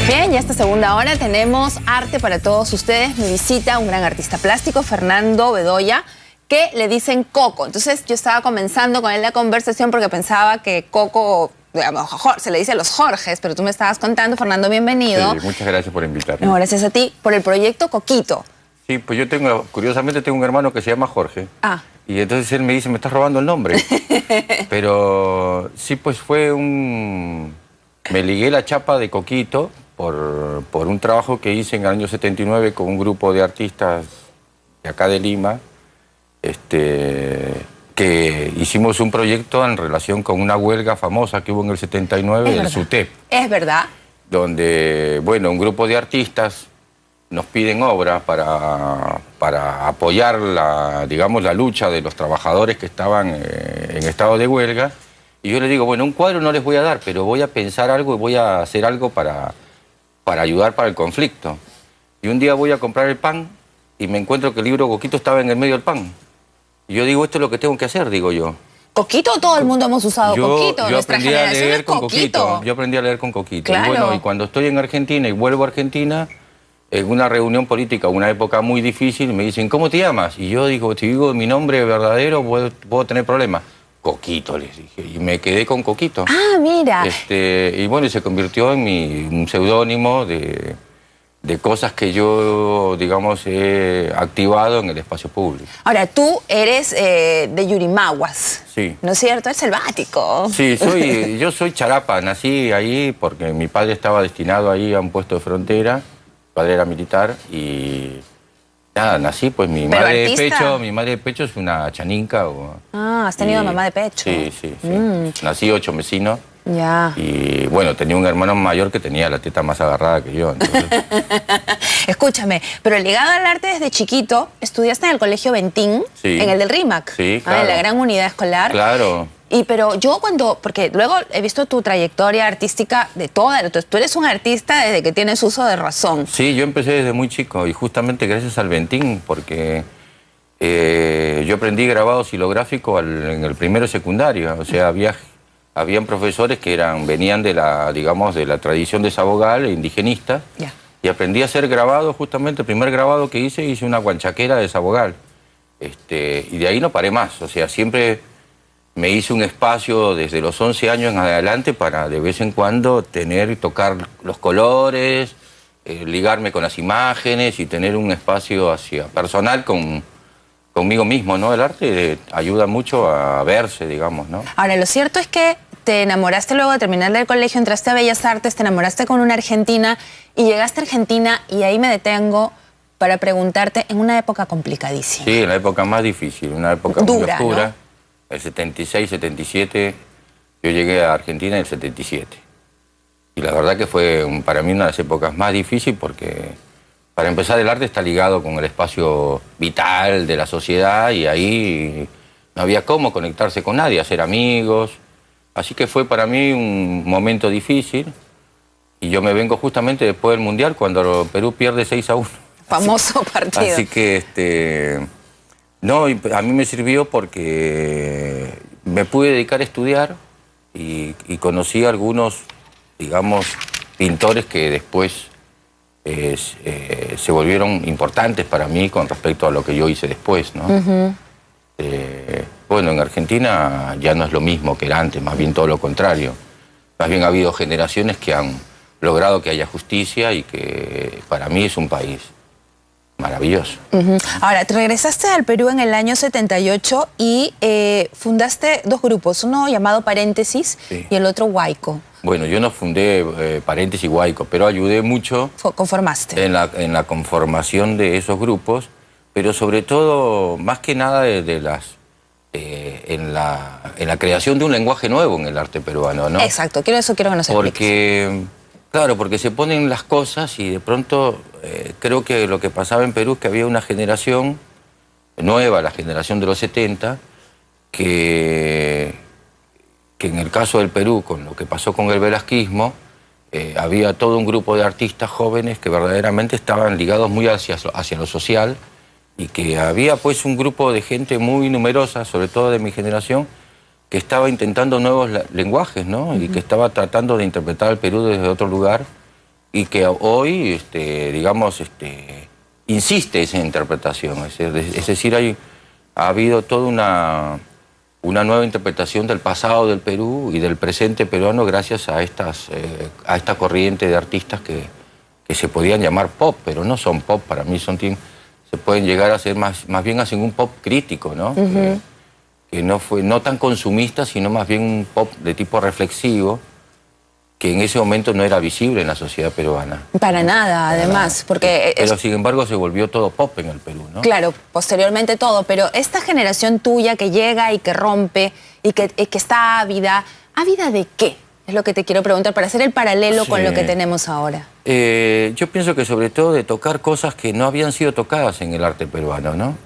Bien, ya esta segunda hora tenemos arte para todos ustedes. Me visita un gran artista plástico, Fernando Bedoya, que le dicen Coco. Entonces yo estaba comenzando con él la conversación porque pensaba que Coco, digamos, se le dice a los Jorges, pero tú me estabas contando. Fernando, bienvenido. Sí, muchas gracias por invitarme. No, gracias a ti por el proyecto Coquito. Sí, pues yo tengo, curiosamente tengo un hermano que se llama Jorge. Ah. Y entonces él me dice, me estás robando el nombre. Pero sí, pues fue un... Me ligué la chapa de Coquito por un trabajo que hice en el año 79 con un grupo de artistas de acá de Lima, que hicimos un proyecto en relación con una huelga famosa que hubo en el 79 del SUTEP. Es verdad. Donde, bueno, un grupo de artistas nos piden obras para apoyar digamos, la lucha de los trabajadores que estaban en estado de huelga. Y yo les digo, bueno, un cuadro no les voy a dar, pero voy a pensar algo y voy a hacer algo para ayudar para el conflicto. Y un día voy a comprar el pan y me encuentro que el libro Coquito estaba en el medio del pan. Y yo digo, esto es lo que tengo que hacer, digo yo. ¿Coquito? Todo el mundo hemos usado Coquito. Yo Nuestra aprendí a generación leer es con Coquito. Yo aprendí a leer con Coquito. Claro. Y bueno, y cuando estoy en Argentina y vuelvo a Argentina, en una reunión política, una época muy difícil, me dicen, ¿cómo te llamas? Y yo digo, si digo mi nombre verdadero, puedo tener problemas. Coquito, les dije, y me quedé con Coquito. Ah, mira. Y bueno, se convirtió en un seudónimo de cosas que yo, digamos, he activado en el espacio público. Ahora, tú eres de Yurimaguas. Sí. ¿No es cierto? Es selvático. Sí, yo soy charapa, nací ahí porque mi padre estaba destinado ahí a un puesto de frontera, mi padre era militar y nada, nací, pues mi madre de pecho es una chaninca. Ah, has tenido mamá de pecho. Sí, sí, sí. Nací 8 vecinos. Ya. Y bueno, tenía un hermano mayor que tenía la teta más agarrada que yo. Entonces... Escúchame, pero ligado al arte desde chiquito, estudiaste en el Colegio Bentín, sí, en el del RIMAC, sí, claro, en la gran unidad escolar. Claro. Pero yo porque luego he visto tu trayectoria artística de toda, entonces tú eres un artista desde que tienes uso de razón. Sí, yo empecé desde muy chico y justamente gracias al Bentín, porque yo aprendí grabado silográfico en el primero secundario, o sea, habían profesores que venían de digamos, de la tradición de Sabogal, indigenista, Ya. Y aprendí a hacer grabado, justamente el primer grabado que hice una guanchaquera de Sabogal, y de ahí no paré más, o sea, siempre me hice un espacio desde los 11 años en adelante para de vez en cuando tocar los colores, ligarme con las imágenes y tener un espacio personal conmigo mismo, ¿no? El arte ayuda mucho a verse, digamos, ¿no? Ahora, lo cierto es que te enamoraste luego de terminar el colegio, entraste a Bellas Artes, te enamoraste con una argentina y llegaste a Argentina y ahí me detengo para preguntarte en una época complicadísima. Sí, en la época más difícil, una época muy oscura. ¿No? El 76, 77, yo llegué a Argentina en el 77. Y la verdad que fue para mí una de las épocas más difíciles porque, para empezar, el arte está ligado con el espacio vital de la sociedad y ahí no había cómo conectarse con nadie, hacer amigos. Así que fue para mí un momento difícil y yo me vengo justamente después del Mundial cuando Perú pierde 6-1. Famoso partido. Así que, no, a mí me sirvió porque me pude dedicar a estudiar y conocí a algunos, digamos, pintores que después se volvieron importantes para mí con respecto a lo que yo hice después, ¿no? Bueno, en Argentina ya no es lo mismo que era antes, más bien todo lo contrario. Más bien ha habido generaciones que han logrado que haya justicia y que para mí es un país maravilloso. Ahora, te regresaste al Perú en el año 78 y fundaste dos grupos, uno llamado Paréntesis y el otro Huayco. Bueno, yo no fundé Paréntesis y Huayco, pero ayudé mucho ¿Conformaste? en la conformación de esos grupos, pero sobre todo, más que nada, en la creación de un lenguaje nuevo en el arte peruano, ¿no? Exacto, eso quiero que nos expliques. Claro, porque se ponen las cosas y de pronto creo que lo que pasaba en Perú es que había una generación nueva, la generación de los 70, que en el caso del Perú, con lo que pasó con el velasquismo, había todo un grupo de artistas jóvenes que verdaderamente estaban ligados muy hacia lo social y que había pues un grupo de gente muy numerosa, sobre todo de mi generación, que estaba intentando nuevos lenguajes, ¿no? Y que estaba tratando de interpretar al Perú desde otro lugar y que hoy, digamos, insiste esa interpretación. Es decir, ha habido toda una nueva interpretación del pasado del Perú y del presente peruano gracias a esta corriente de artistas que se podían llamar pop, pero no son pop, para mí se pueden llegar a ser más bien hacen un pop crítico, ¿no? Que no tan consumista, sino más bien un pop de tipo reflexivo, que en ese momento no era visible en la sociedad peruana. Para nada, además, porque... Pero sin embargo se volvió todo pop en el Perú, ¿no? Claro, posteriormente todo, pero esta generación tuya que llega y que rompe y que está ávida, ¿ávida de qué? Es lo que te quiero preguntar, para hacer el paralelo con lo que tenemos ahora. Yo pienso que sobre todo de tocar cosas que no habían sido tocadas en el arte peruano, ¿no?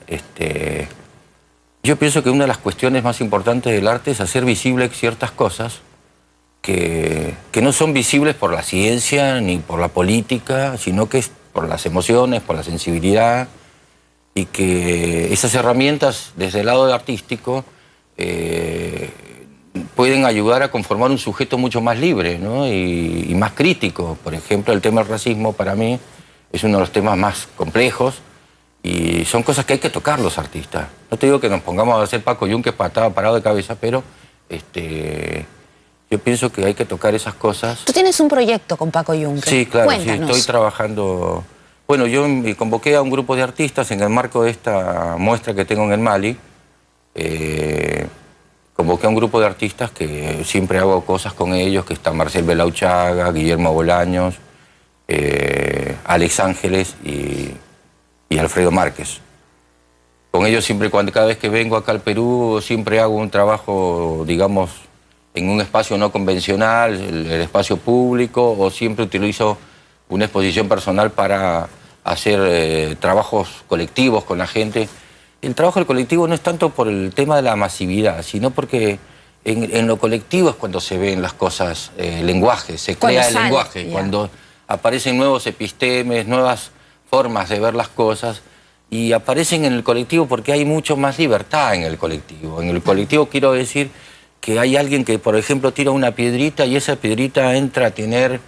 Yo pienso que una de las cuestiones más importantes del arte es hacer visibles ciertas cosas que no son visibles por la ciencia ni por la política, sino que es por las emociones, por la sensibilidad, y que esas herramientas desde el lado artístico pueden ayudar a conformar un sujeto mucho más libre, ¿no? y más crítico. Por ejemplo, el tema del racismo para mí es uno de los temas más complejos y son cosas que hay que tocar los artistas. No te digo que nos pongamos a hacer Paco Yunque parado de cabeza, pero yo pienso que hay que tocar esas cosas. Tú tienes un proyecto con Paco Yunque. Sí, claro, Cuéntanos. sí, estoy trabajando... Bueno, yo convoqué a un grupo de artistas en el marco de esta muestra que tengo en el Mali. Convoqué a un grupo de artistas que siempre hago cosas con ellos, que están Marcel Belauchaga, Guillermo Bolaños, Alex Ángeles y Alfredo Márquez. Con ellos siempre, cada vez que vengo acá al Perú, siempre hago un trabajo, digamos, en un espacio no convencional, el espacio público, o siempre utilizo una exposición personal para hacer trabajos colectivos con la gente. El trabajo del colectivo no es tanto por el tema de la masividad, sino porque en lo colectivo es cuando se ven las cosas, el lenguaje, se crea el lenguaje, cuando aparecen nuevos epistemes, nuevas formas de ver las cosas, y aparecen en el colectivo porque hay mucho más libertad en el colectivo. En el colectivo quiero decir que hay alguien que, por ejemplo, tira una piedrita y esa piedrita entra a tener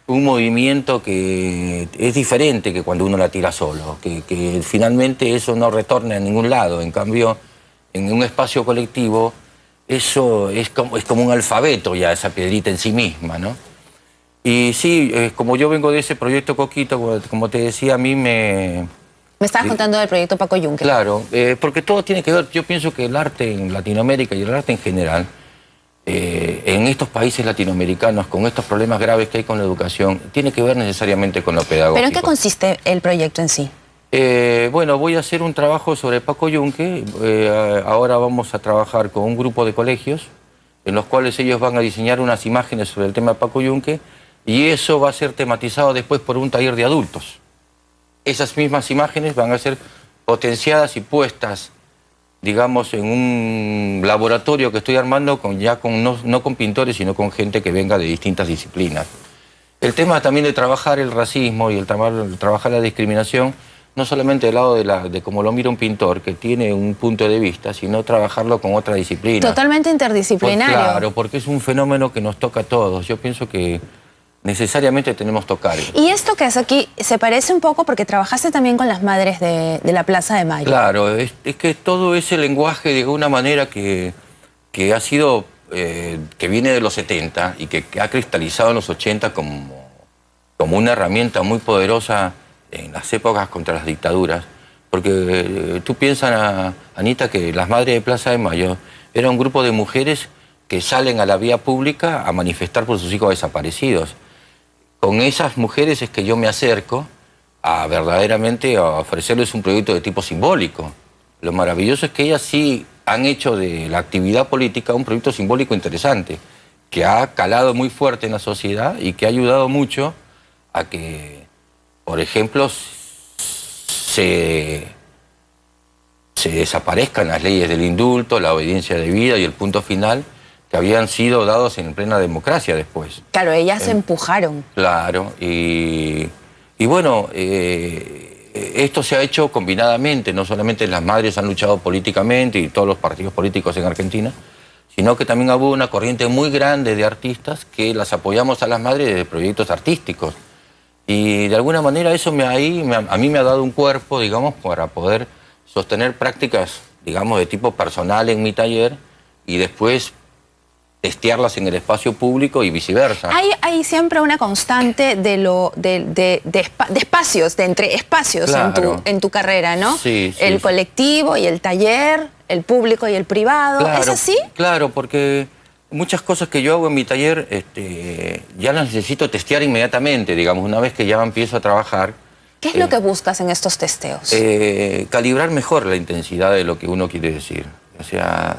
un movimiento que es diferente que cuando uno la tira solo, que finalmente eso no retorna a ningún lado. En cambio, en un espacio colectivo, eso es como un alfabeto ya, esa piedrita en sí misma, ¿no? Y sí, como yo vengo de ese proyecto Coquito, como te decía, a mí me... Me estabas contando del proyecto Paco Yunque. Claro, porque todo tiene que ver, yo pienso que el arte en Latinoamérica y el arte en general, en estos países latinoamericanos, con estos problemas graves que hay con la educación, tiene que ver necesariamente con lo pedagógico. ¿Pero en qué consiste el proyecto en sí? Bueno, voy a hacer un trabajo sobre Paco Yunque. Ahora vamos a trabajar con un grupo de colegios en los cuales ellos van a diseñar unas imágenes sobre el tema de Paco Yunque y eso va a ser tematizado después por un taller de adultos. Esas mismas imágenes van a ser potenciadas y puestas, digamos, en un laboratorio que estoy armando no con pintores, sino con gente que venga de distintas disciplinas. El tema también de trabajar el racismo y el trabajar la discriminación, no solamente del lado de cómo lo mira un pintor, que tiene un punto de vista, sino trabajarlo con otra disciplina. Totalmente interdisciplinario. Claro, porque es un fenómeno que nos toca a todos. Yo pienso que necesariamente tenemos que tocar. Y esto que hace aquí se parece un poco porque trabajaste también con las madres de la Plaza de Mayo. Claro, es que todo ese lenguaje de alguna manera que ha sido, que viene de los 70 y que ha cristalizado en los 80 como una herramienta muy poderosa en las épocas contra las dictaduras. Porque tú piensas, Anita, que las madres de Plaza de Mayo era un grupo de mujeres que salen a la vía pública a manifestar por sus hijos desaparecidos. Con esas mujeres es que yo me acerco a verdaderamente a ofrecerles un proyecto de tipo simbólico. Lo maravilloso es que ellas sí han hecho de la actividad política un proyecto simbólico interesante, que ha calado muy fuerte en la sociedad y que ha ayudado mucho a que, por ejemplo, se desaparezcan las leyes del indulto, la obediencia debida y el punto final, que habían sido dados en plena democracia después. Claro, ellas se empujaron. Claro, y bueno, esto se ha hecho combinadamente, no solamente las madres han luchado políticamente y todos los partidos políticos en Argentina, sino que también hubo una corriente muy grande de artistas que las apoyamos a las madres desde proyectos artísticos. Y de alguna manera eso a mí me ha dado un cuerpo, digamos, para poder sostener prácticas, digamos, de tipo personal en mi taller y después testearlas en el espacio público y viceversa. Hay siempre una constante de espacios, de entre espacios, claro, en tu carrera, ¿no? Sí, el colectivo y el taller, el público y el privado. Claro, ¿es así? Claro, porque muchas cosas que yo hago en mi taller ya las necesito testear inmediatamente, digamos, una vez que ya empiezo a trabajar. ¿Qué es lo que buscas en estos testeos? Calibrar mejor la intensidad de lo que uno quiere decir. O sea,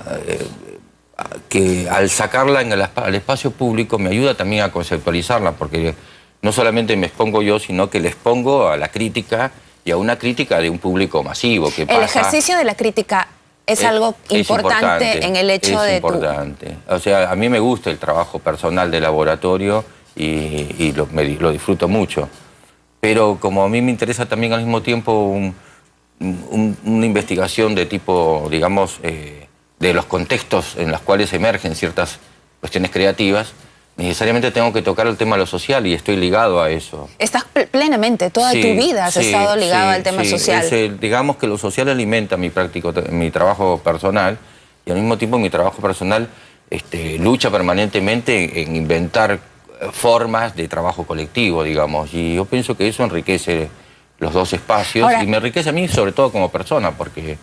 que al sacarla al espacio público me ayuda también a conceptualizarla, porque no solamente me expongo yo, sino que le expongo a la crítica y a una crítica de un público masivo. El ejercicio de la crítica es algo importante en el hecho de tu... Es importante. O sea, a mí me gusta el trabajo personal de laboratorio y lo disfruto mucho. Pero como a mí me interesa también al mismo tiempo una investigación de tipo, digamos, de los contextos en los cuales emergen ciertas cuestiones creativas, necesariamente tengo que tocar el tema de lo social y estoy ligado a eso. Estás plenamente, toda tu vida has estado ligado al tema social. Digamos que lo social alimenta mi trabajo personal y al mismo tiempo mi trabajo personal lucha permanentemente en inventar formas de trabajo colectivo, digamos, y yo pienso que eso enriquece los dos espacios. Ahora, y me enriquece a mí sobre todo como persona, porque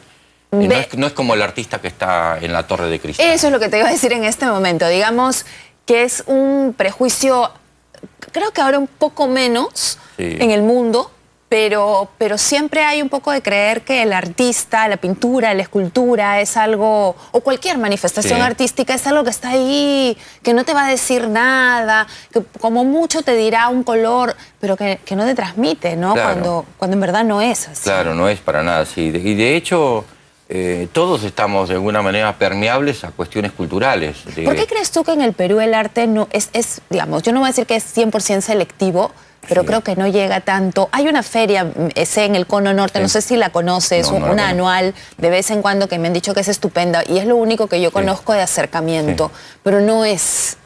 no es como el artista que está en la torre de cristal. Eso es lo que te iba a decir en este momento, digamos que es un prejuicio, creo que ahora un poco menos en el mundo, pero siempre hay un poco de creer que el artista, la pintura, la escultura es algo, o cualquier manifestación artística es algo que está ahí, que no te va a decir nada, que como mucho te dirá un color, pero que no te transmite, ¿no? Claro. Cuando en verdad no es así. Claro, no es para nada así. Y de hecho, todos estamos de alguna manera permeables a cuestiones culturales. ¿Por qué crees tú que en el Perú el arte no es digamos, yo no voy a decir que es 100% selectivo, pero creo que no llega tanto? Hay una feria, en el Cono Norte, no sé si la conoces, una anual de vez en cuando que me han dicho que es estupenda y es lo único que yo conozco de acercamiento, pero no es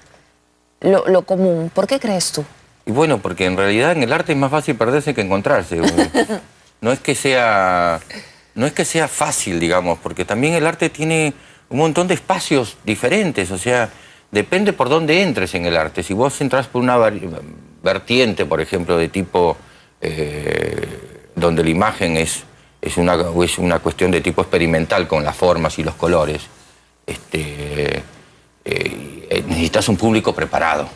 lo común. ¿Por qué crees tú? Y bueno, porque en realidad en el arte es más fácil perderse que encontrarse. No es que sea fácil, digamos, porque también el arte tiene un montón de espacios diferentes, o sea, depende por dónde entres en el arte. Si vos entras por una vertiente, por ejemplo, de tipo donde la imagen es una cuestión de tipo experimental con las formas y los colores, necesitas un público preparado.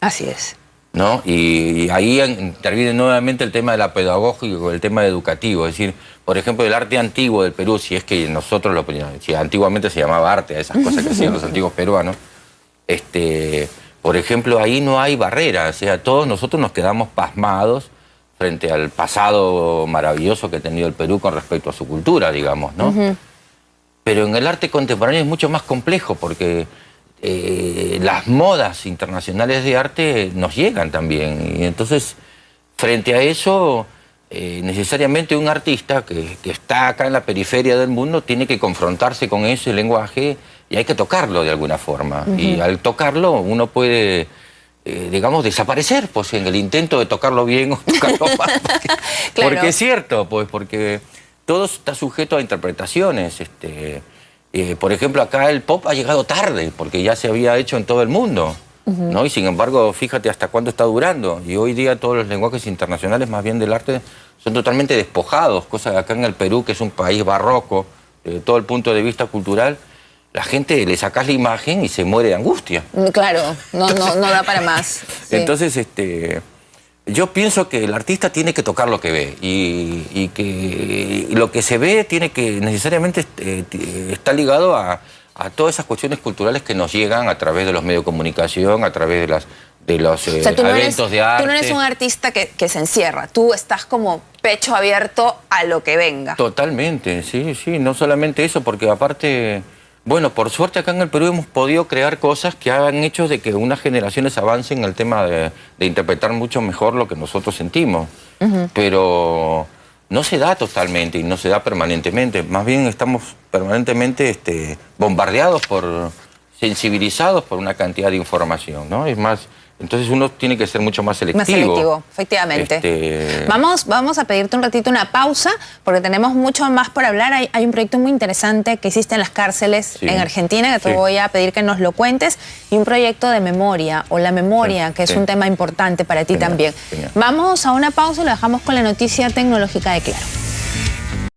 Así es. ¿No? Y ahí interviene nuevamente el tema de la pedagógica o el tema educativo. Es decir, por ejemplo, el arte antiguo del Perú, si es que nosotros si antiguamente se llamaba arte a esas cosas que hacían los antiguos peruanos, por ejemplo, ahí no hay barreras. O sea, todos nosotros nos quedamos pasmados frente al pasado maravilloso que ha tenido el Perú con respecto a su cultura, digamos, ¿no? Pero en el arte contemporáneo es mucho más complejo porque las modas internacionales de arte nos llegan también. Y entonces, frente a eso, necesariamente un artista que está acá en la periferia del mundo tiene que confrontarse con ese lenguaje y hay que tocarlo de alguna forma. Y al tocarlo uno puede, digamos, desaparecer pues, en el intento de tocarlo bien o tocarlo mal. Porque es cierto, pues, porque todo está sujeto a interpretaciones. Por ejemplo, acá el pop ha llegado tarde, porque ya se había hecho en todo el mundo, ¿no? Y sin embargo, fíjate hasta cuándo está durando. Y hoy día todos los lenguajes internacionales, más bien del arte, son totalmente despojados, cosa que acá en el Perú, que es un país barroco, desde todo el punto de vista cultural, la gente le sacás la imagen y se muere de angustia. Claro, no da para más. Sí. Entonces, yo pienso que el artista tiene que tocar lo que ve y que lo que se ve tiene que necesariamente está ligado a todas esas cuestiones culturales que nos llegan a través de los medios de comunicación, a través de los eventos de arte. Tú no eres un artista que se encierra, tú estás como pecho abierto a lo que venga. Totalmente, sí, no solamente eso, porque aparte... Bueno, por suerte acá en el Perú hemos podido crear cosas que han hecho de que unas generaciones avancen en el tema de interpretar mucho mejor lo que nosotros sentimos. Pero no se da totalmente y no se da permanentemente. Más bien estamos permanentemente bombardeados sensibilizados por una cantidad de información, ¿no? Es más, Entonces uno tiene que ser mucho más selectivo. Más selectivo, efectivamente. Vamos a pedirte un ratito una pausa, porque tenemos mucho más por hablar. Hay un proyecto muy interesante que existe en las cárceles en Argentina, que te voy a pedir que nos lo cuentes, y un proyecto de memoria, o la memoria, que es un tema importante para ti también. Vamos a una pausa y lo dejamos con la noticia tecnológica de Claro.